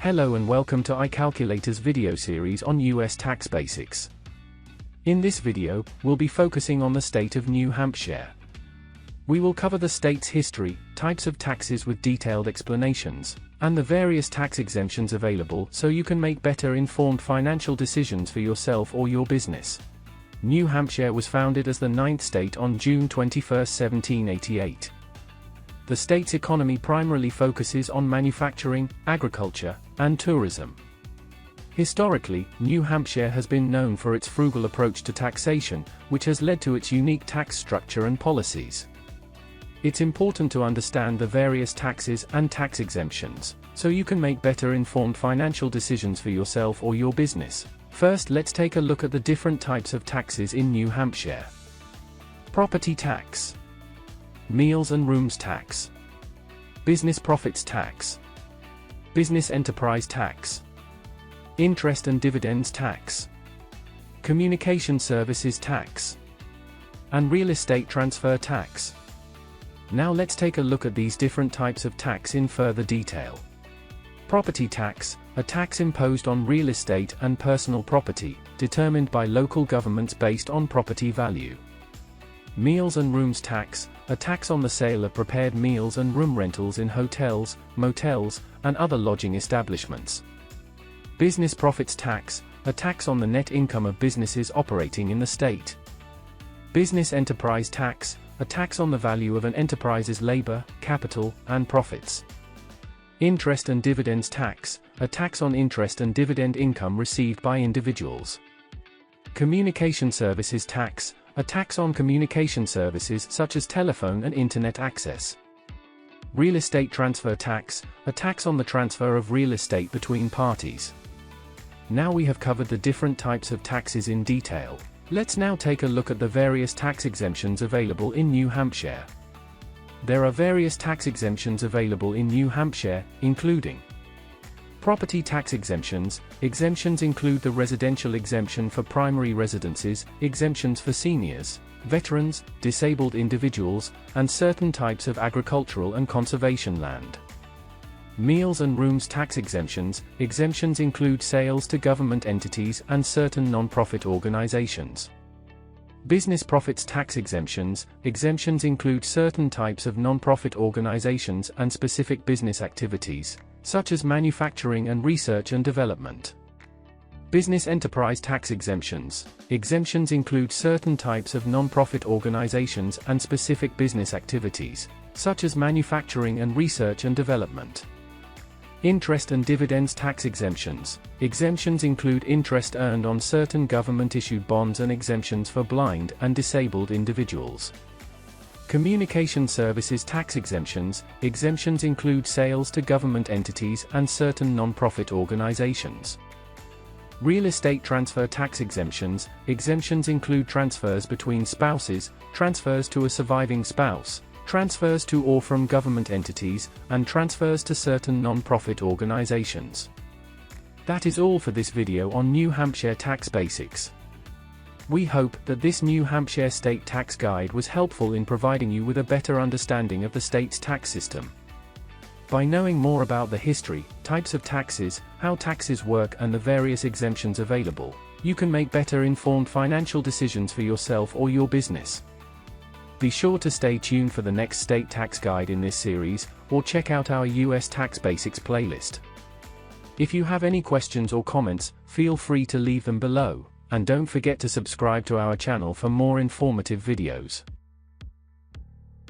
Hello and welcome to iCalculator's video series on US tax basics. In this video, we'll be focusing on the state of New Hampshire. We will cover the state's history, types of taxes with detailed explanations, and the various tax exemptions available so you can make better informed financial decisions for yourself or your business. New Hampshire was founded as the 9th state on June 21, 1788. The state's economy primarily focuses on manufacturing, agriculture, and tourism. Historically, New Hampshire has been known for its frugal approach to taxation, which has led to its unique tax structure and policies. It's important to understand the various taxes and tax exemptions, so you can make better informed financial decisions for yourself or your business. First, let's take a look at the different types of taxes in New Hampshire. Property tax, meals and rooms tax, business profits tax, business enterprise tax, interest and dividends tax, communication services tax, and real estate transfer tax. Now let's take a look at these different types of tax in further detail. Property tax, a tax imposed on real estate and personal property, determined by local governments based on property value. Meals and rooms tax, a tax on the sale of prepared meals and room rentals in hotels, motels, and other lodging establishments. Business profits tax, a tax on the net income of businesses operating in the state. Business enterprise tax, a tax on the value of an enterprise's labor, capital, and profits. Interest and dividends tax, a tax on interest and dividend income received by individuals. Communication services tax, a tax on communication services such as telephone and internet access. Real estate transfer tax, a tax on the transfer of real estate between parties. Now we have covered the different types of taxes in detail. Let's now take a look at the various tax exemptions available in New Hampshire. There are various tax exemptions available in New Hampshire, including property tax exemptions. Exemptions include the residential exemption for primary residences, exemptions for seniors, veterans, disabled individuals, and certain types of agricultural and conservation land. Meals and rooms tax exemptions. Exemptions include sales to government entities and certain non-profit organizations. Business profits tax exemptions. Exemptions include certain types of non-profit organizations and specific business activities, such as manufacturing and research and development. Business enterprise tax exemptions. Exemptions include certain types of non-profit organizations and specific business activities, such as manufacturing and research and development. Interest and dividends tax exemptions. Exemptions include interest earned on certain government-issued bonds and exemptions for blind and disabled individuals. Communication services tax exemptions. Exemptions include sales to government entities and certain non-profit organizations. Real estate transfer tax exemptions. Exemptions include transfers between spouses, transfers to a surviving spouse, transfers to or from government entities, and transfers to certain non-profit organizations. That is all for this video on New Hampshire tax basics. We hope that this New Hampshire state tax guide was helpful in providing you with a better understanding of the state's tax system. By knowing more about the history, types of taxes, how taxes work, and the various exemptions available, you can make better informed financial decisions for yourself or your business. Be sure to stay tuned for the next state tax guide in this series, or check out our US Tax Basics playlist. If you have any questions or comments, feel free to leave them below, and don't forget to subscribe to our channel for more informative videos.